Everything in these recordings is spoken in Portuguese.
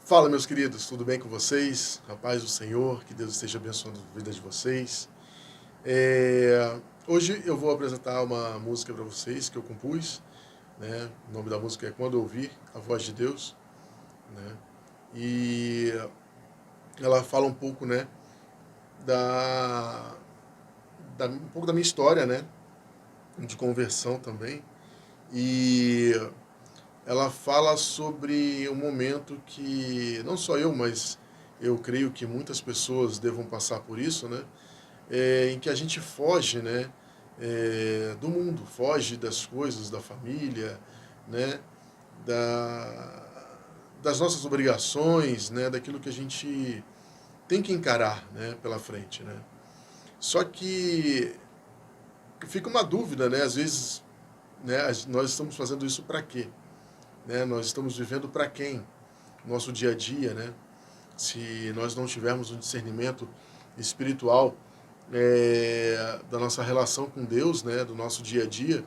Fala, meus queridos, tudo bem com vocês? A paz do Senhor, que Deus esteja abençoando a vida de vocês. Hoje eu vou apresentar uma música para vocês que eu compus, né? O nome da música é Quando Ouvir a Voz de Deus, né? E ela fala um pouco, né, um pouco da minha história, né, de conversão também. E ela fala sobre um momento que não só eu, mas eu creio que muitas pessoas devam passar por isso, né? Em que a gente foge, né? Do mundo, foge das coisas, da família, né? Da, das nossas obrigações, né? Daquilo que a gente tem que encarar, né? Pela frente, né? Só que fica uma dúvida, né? Às vezes, né? Nós estamos fazendo isso para quê? Né? Nós estamos vivendo para quem? Nosso dia a dia, né? Se nós não tivermos um discernimento espiritual da nossa relação com Deus, né? Do nosso dia a dia,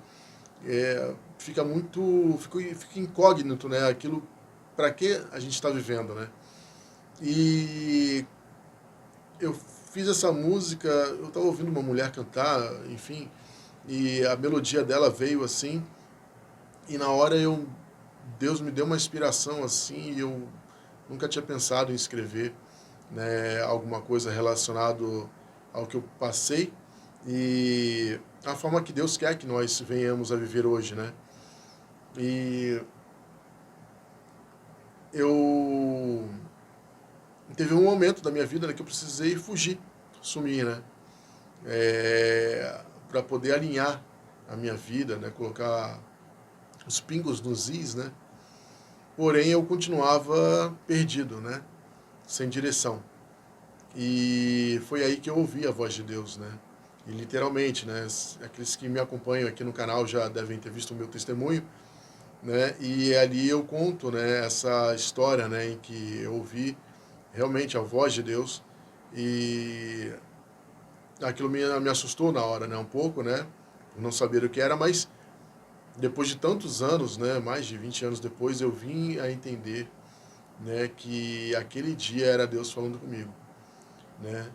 fica incógnito, né? Aquilo para que a gente está vivendo, né? E eu fiz essa música, eu estava ouvindo uma mulher cantar, enfim, e a melodia dela veio assim, e na hora Deus me deu uma inspiração assim, e eu nunca tinha pensado em escrever, né, alguma coisa relacionado ao que eu passei e a forma que Deus quer que nós venhamos a viver hoje, né? E eu teve um momento da minha vida, né, que eu precisei fugir, sumir, né? Para poder alinhar a minha vida, né, colocar os pingos nos is, né? Porém eu continuava perdido, né? Sem direção. E foi aí que eu ouvi a voz de Deus, né? E literalmente, né? Aqueles que me acompanham aqui no canal já devem ter visto o meu testemunho, né? E ali eu conto, né, essa história, né, em que eu ouvi realmente a voz de Deus e aquilo me assustou na hora, né, um pouco, né? Por não saber o que era, mas depois de tantos anos, né, mais de 20 anos depois, eu vim a entender, né, que aquele dia era Deus falando comigo, né?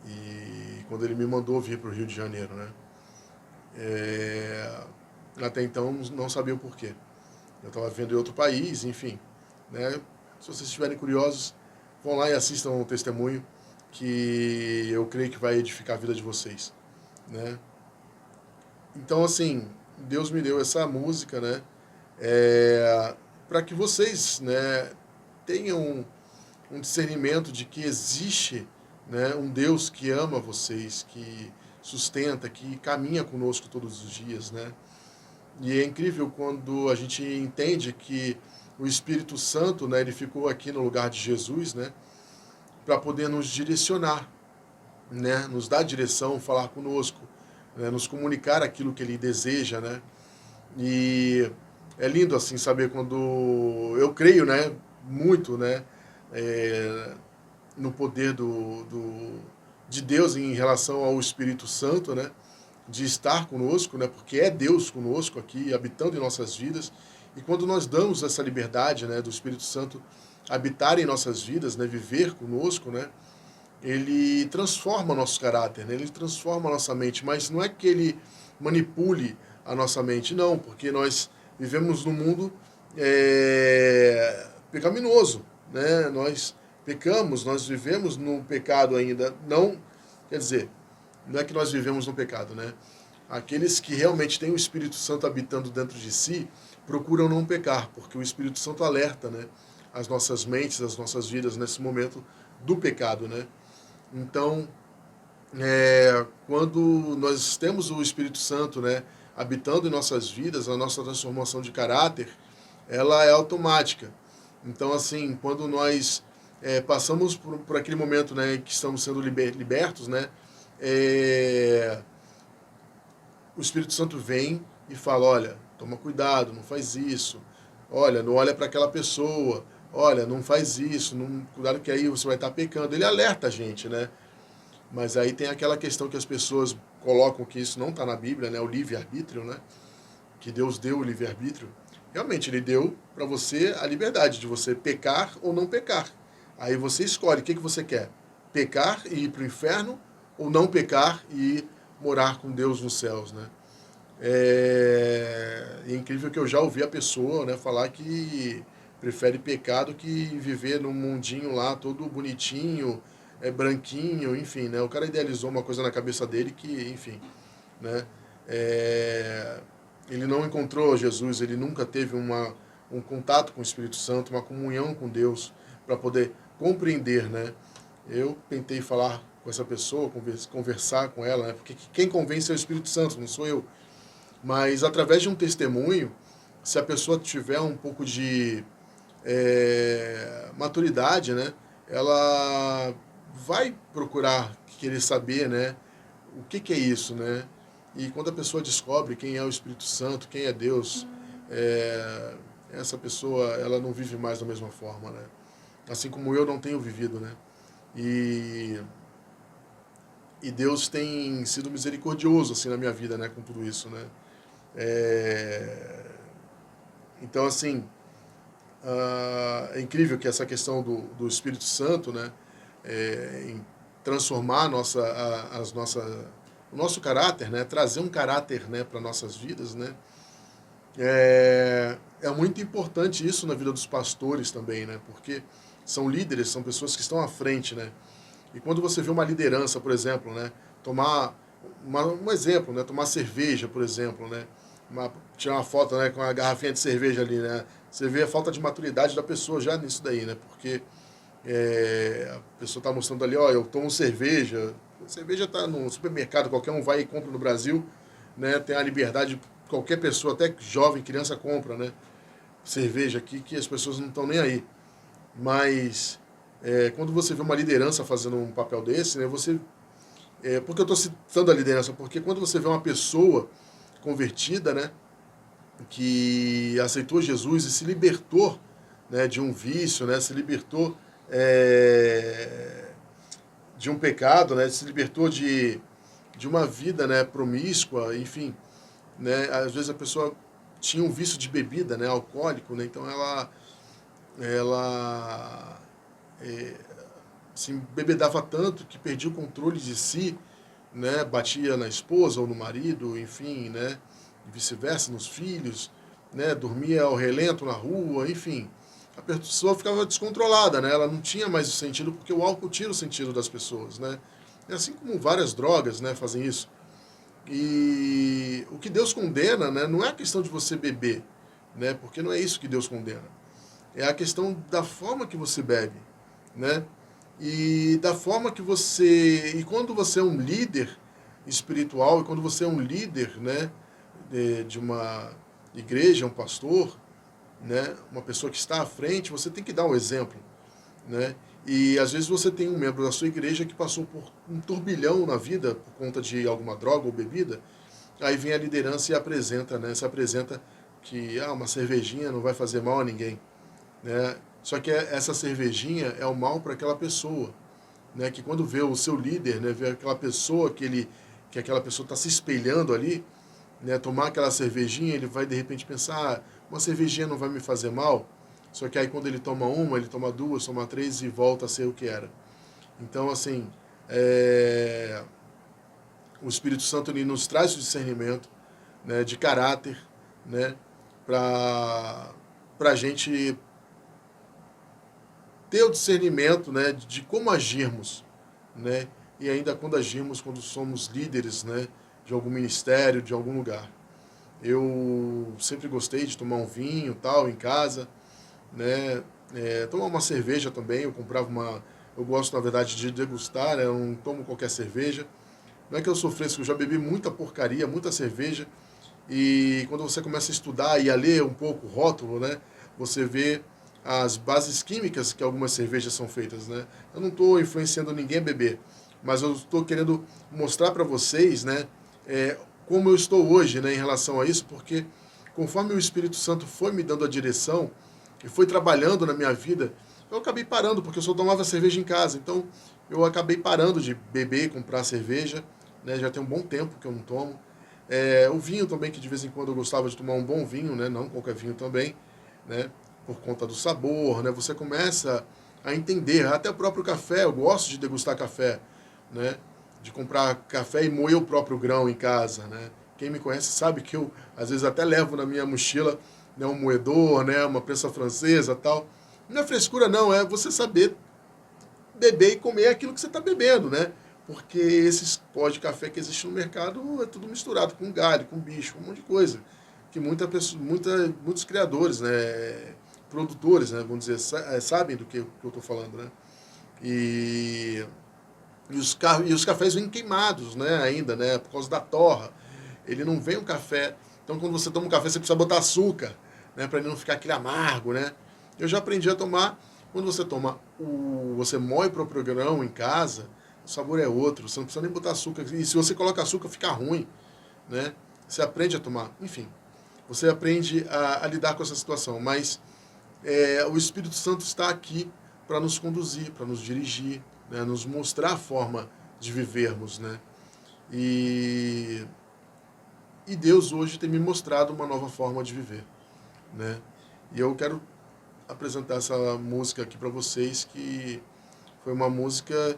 E quando ele me mandou vir para o Rio de Janeiro, né? É, até então não sabia o porquê. Eu estava vivendo em outro país, enfim, né? Se vocês estiverem curiosos, vão lá e assistam o testemunho que eu creio que vai edificar a vida de vocês, né? Então, assim, Deus me deu essa música, né? Para que vocês, né, tenham um discernimento de que existe, né, um Deus que ama vocês, que sustenta, que caminha conosco todos os dias, né? E é incrível quando a gente entende que o Espírito Santo, né, ele ficou aqui no lugar de Jesus, né, para poder nos direcionar, né, nos dar direção, falar conosco, né, nos comunicar aquilo que ele deseja, né? E é lindo assim saber quando eu creio, né, muito, né, é, no poder de Deus em relação ao Espírito Santo, né? De estar conosco, né? Porque é Deus conosco aqui, habitando em nossas vidas. E quando nós damos essa liberdade, né, do Espírito Santo habitar em nossas vidas, né, viver conosco, né, ele transforma nosso caráter, né, ele transforma a nossa mente. Mas não é que ele manipule a nossa mente, não, porque nós vivemos num mundo pecaminoso, né? Nós pecamos, nós vivemos no pecado ainda. Não, quer dizer, não é que nós vivemos no pecado, né? Aqueles que realmente têm o Espírito Santo habitando dentro de si procuram não pecar, porque o Espírito Santo alerta, né, as nossas mentes, as nossas vidas nesse momento do pecado, né? Então, quando nós temos o Espírito Santo, né, habitando em nossas vidas, a nossa transformação de caráter, ela é automática. Então, assim, quando nós passamos por aquele momento, né, que estamos sendo libertos, né, é, o Espírito Santo vem e fala, olha, toma cuidado, não faz isso, olha, não olha para aquela pessoa, olha, não faz isso, não, cuidado que aí você vai estar pecando. Ele alerta a gente, né? Mas aí tem aquela questão que as pessoas colocam que isso não está na Bíblia, né? O livre-arbítrio, né? Que Deus deu o livre-arbítrio. realmente ele deu para você a liberdade de você pecar ou não pecar. Aí você escolhe o que você quer: pecar e ir para o inferno, ou não pecar e morar com Deus nos céus, né? É incrível que eu já ouvi a pessoa, né, falar que prefere pecar do que viver num mundinho lá todo bonitinho, branquinho, enfim, né? O cara idealizou uma coisa na cabeça dele que, enfim, né? É, ele não encontrou Jesus, ele nunca teve um contato com o Espírito Santo, uma comunhão com Deus para poder compreender, né? Eu tentei falar com essa pessoa, conversar com ela, né? Porque quem convence é o Espírito Santo, não sou eu. Mas através de um testemunho, se a pessoa tiver um pouco de maturidade, né? Ela vai procurar querer saber, né? O que é isso, né? E quando a pessoa descobre quem é o Espírito Santo, quem é Deus, essa pessoa ela não vive mais da mesma forma, né? Assim como eu não tenho vivido, né? E, e Deus tem sido misericordioso assim na minha vida, né? Com tudo isso, né? Então, assim, é incrível que essa questão do Espírito Santo, né? Em transformar o nosso caráter, né? Trazer um caráter, né, para nossas vidas, né? É muito importante isso na vida dos pastores também, né? Porque são líderes, são pessoas que estão à frente, né? E quando você vê uma liderança, por exemplo, né? Tomar um exemplo, né? Tomar cerveja, por exemplo, né? Tirar uma foto, né, com a garrafinha de cerveja ali, né? Você vê a falta de maturidade da pessoa já nisso daí, né? Porque a pessoa está mostrando ali, ó, eu tomo cerveja. A cerveja está no supermercado, qualquer um vai e compra no Brasil, né? Tem a liberdade, qualquer pessoa, até jovem, criança compra, né? Cerveja aqui, que as pessoas não estão nem aí. Mas quando você vê uma liderança fazendo um papel desse, né? Por que eu estou citando a liderança? Porque quando você vê uma pessoa convertida, né? Que aceitou Jesus e se libertou, né, de um vício, né? Se libertou de um pecado, né? Se libertou de uma vida, né, promíscua, enfim, né? Às vezes a pessoa tinha um vício de bebida, né, alcoólico, né? Então ela se embebedava tanto que perdia o controle de si, né? Batia na esposa ou no marido, enfim, né? E vice-versa, nos filhos, né? Dormia ao relento na rua, enfim. A pessoa ficava descontrolada, né? Ela não tinha mais o sentido, porque o álcool tira o sentido das pessoas, né? E assim como várias drogas, né, fazem isso. E o que Deus condena, né, não é a questão de você beber, né? Porque não é isso que Deus condena. É a questão da forma que você bebe, né? E da forma que você... E quando você é um líder espiritual, e quando você é um líder, né, de uma igreja, um pastor, né, uma pessoa que está à frente, você tem que dar um exemplo, né? E às vezes você tem um membro da sua igreja que passou por um turbilhão na vida por conta de alguma droga ou bebida, aí vem a liderança e apresenta, né, se apresenta que uma cervejinha não vai fazer mal a ninguém, né? Só que essa cervejinha é o mal para aquela pessoa, né? Que quando vê o seu líder, né, vê aquela pessoa que aquela pessoa está se espelhando ali, né, tomar aquela cervejinha, ele vai de repente pensar, uma cervejinha não vai me fazer mal. Só que aí quando ele toma uma, ele toma duas, toma três e volta a ser o que era. Então, assim, o Espírito Santo ele nos traz o discernimento, né, de caráter, né, para a gente ter o discernimento, né, de como agirmos, né, e ainda quando agimos, quando somos líderes, né, de algum ministério, de algum lugar. Eu sempre gostei de tomar um vinho tal em casa, né, tomar uma cerveja também. Eu gosto na verdade de degustar, né, eu não tomo qualquer cerveja. Não é que eu sou fresco, eu já bebi muita porcaria, muita cerveja. E quando você começa a estudar e a ler um pouco o rótulo, né, você vê as bases químicas que algumas cervejas são feitas, né? Eu não estou influenciando ninguém a beber, mas eu estou querendo mostrar para vocês, né, como eu estou hoje, né, em relação a isso, porque conforme o Espírito Santo foi me dando a direção e foi trabalhando na minha vida, eu acabei parando, porque eu só tomava cerveja em casa. Então eu acabei parando de beber e comprar cerveja, né? Já tem um bom tempo que eu não tomo. O vinho também, que de vez em quando eu gostava de tomar um bom vinho, né? Não qualquer vinho também, né? Por conta do sabor, né? Você começa a entender, até o próprio café, eu gosto de degustar café, né? De comprar café e moer o próprio grão em casa, né? Quem me conhece sabe que eu, às vezes, até levo na minha mochila, né, um moedor, né, uma prensa francesa, tal. Não é frescura não, é você saber beber e comer aquilo que você está bebendo, né? Porque esses pós de café que existem no mercado é tudo misturado com galho, com bicho, com um monte de coisa. Que muitos criadores, né, produtores, né, vamos dizer, sabem do que eu estou falando, né? E, e os cafés vêm queimados, né, ainda, né, por causa da torra. Ele não vem um café. Então, quando você toma um café, você precisa botar açúcar, né, para ele não ficar aquele amargo, né? Eu já aprendi a tomar. Quando você toma você moe o próprio grão em casa, o sabor é outro. Você não precisa nem botar açúcar. E se você coloca açúcar, fica ruim, né? Você aprende a tomar. Enfim, você aprende a lidar com essa situação. Mas o Espírito Santo está aqui para nos conduzir, para nos dirigir, né? Nos mostrar a forma de vivermos, né? E Deus hoje tem me mostrado uma nova forma de viver, né? E eu quero apresentar essa música aqui para vocês, que foi uma música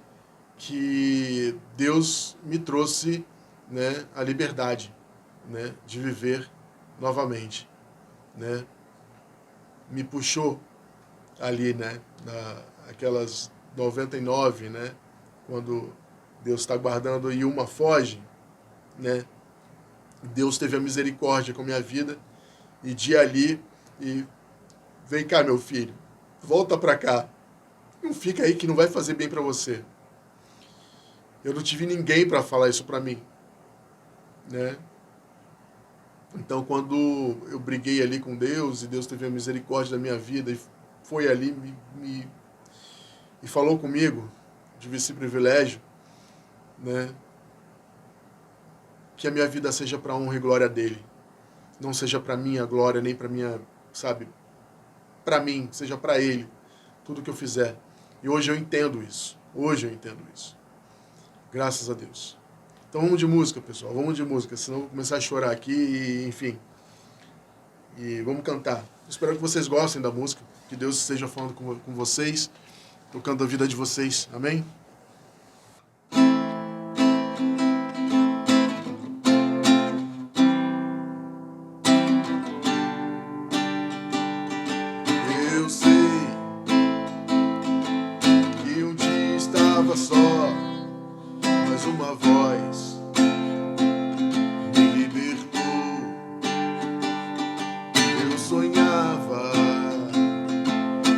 que Deus me trouxe, né, a liberdade, né, de viver novamente, né? Me puxou ali, né, aquelas 99, né, quando Deus está guardando e uma foge, né? Deus teve a misericórdia com a minha vida e de ali e vem cá, meu filho, volta para cá. Não fica aí que não vai fazer bem para você. Eu não tive ninguém para falar isso para mim, né? Então, quando eu briguei ali com Deus e Deus teve a misericórdia da minha vida e foi ali e falou comigo, tive esse privilégio, né? Que a minha vida seja para honra e glória dele. Não seja para minha glória, nem para minha, sabe, para mim, seja para ele, tudo que eu fizer. E hoje eu entendo isso. Hoje eu entendo isso. Graças a Deus. Então vamos de música, pessoal. Vamos de música, senão eu vou começar a chorar aqui e, enfim. E vamos cantar. Espero que vocês gostem da música, que Deus esteja falando com vocês, tocando a vida de vocês. Amém? Eu sei que um dia estava só, mas uma voz me libertou. Eu sonhava,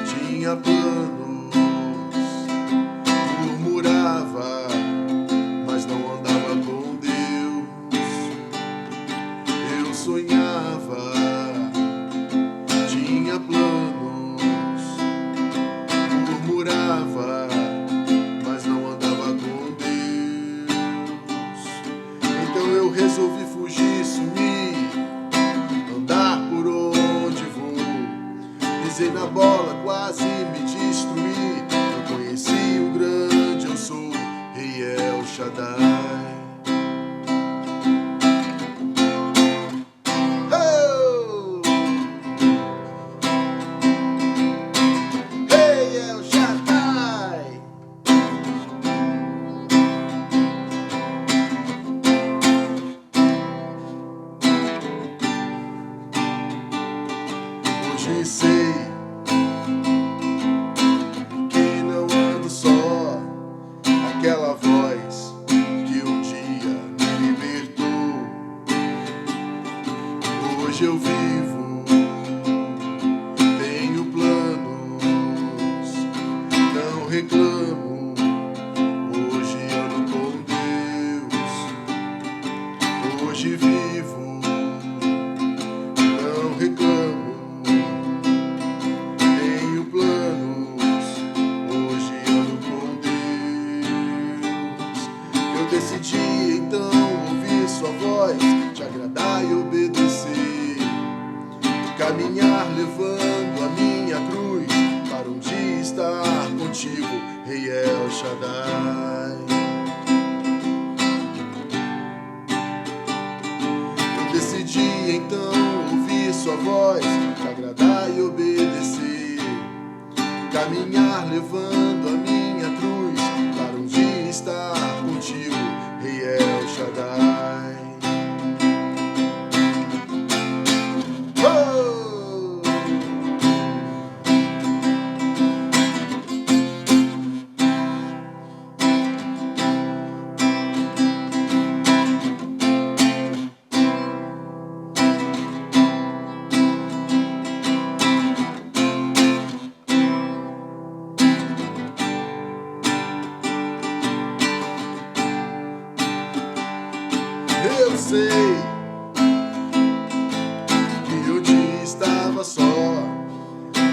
tinha planos, murmurava, mas não andava com Deus. Eu sonhava, tinha planos, murmurava, mas não andava com Deus. Então eu resolvi fugir, sumir, andar por onde vou. Pisei na bola, quase me destruí. Eu conheci o grande eu sou, Rei El Shaddai. Oh! Rei El Shaddai. Hoje sei que não ando só, aquela voz que um dia me libertou. Hoje eu vivo, tenho planos, não reclamo. Hoje ando com Deus. Hoje vivo, não reclamo. Tenho planos, hoje ando com Deus. Eu decidi então ouvir sua voz, te agradar e obedecer. Caminhar levando a minha cruz, para um dia estar contigo, Rei El Shaddai. levando a minha cruz para um dia estar contigo, Rei El Shaddai. Oh! Eu sei que o dia estava só,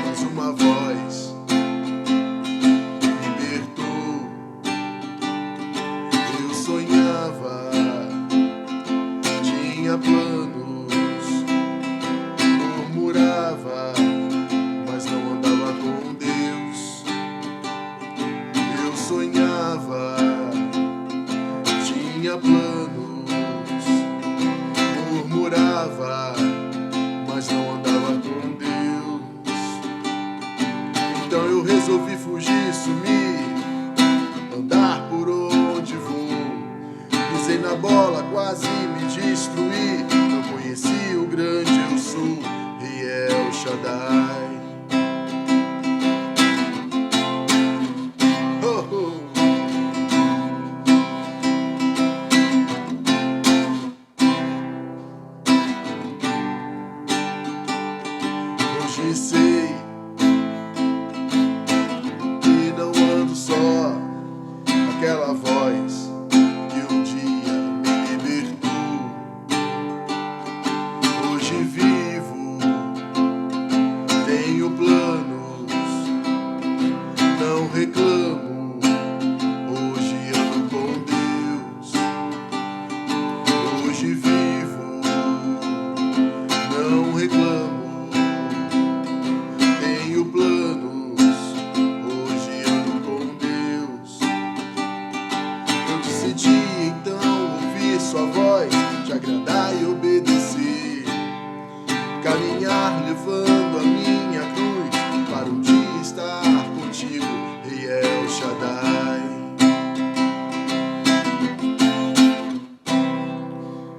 mas uma voz me libertou. Eu sonhava, tinha planos, murmurava, mas não andava com Deus. Eu sonhava, tinha planos, murmurava, mas não andava com Deus. Então eu resolvi fugir, sumir, andar por onde vou. Pisei na bola, quase me destruí. Não conheci o grande eu sou, Rei El Shaddai. Oh, oh. Hoje sei que não ando só, aquela voz que um dia me libertou. Hoje vivo, tenho planos, não reclamo. Hoje ando com Deus. Hoje vivo, não reclamo. Tenho planos, hoje ando com Deus. Eu decidi então ouvir sua voz, te agradar e obedecer. Caminhar levando a minha cruz para um dia estar contigo, Rei El Shaddai.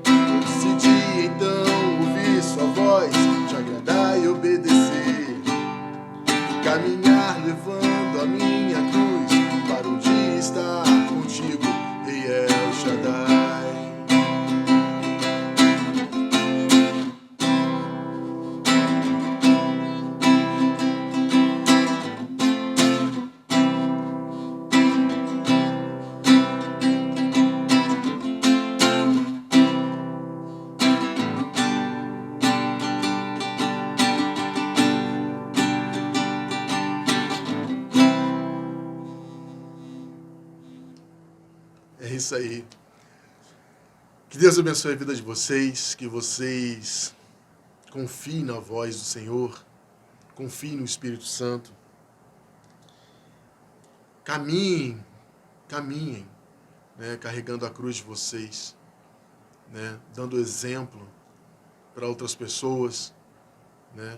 Eu decidi então ouvir sua voz, te agradar e obedecer. Caminhar levando a minha cruz para um dia estar contigo, Rei El Shaddai. É isso aí. Que Deus abençoe a vida de vocês, que vocês confiem na voz do Senhor, confiem no Espírito Santo. Caminhem, né, carregando a cruz de vocês, né, dando exemplo para outras pessoas, né,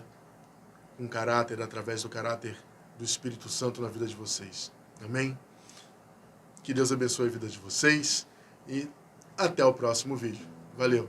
com caráter, através do caráter do Espírito Santo na vida de vocês. Amém? Que Deus abençoe a vida de vocês e até o próximo vídeo. Valeu!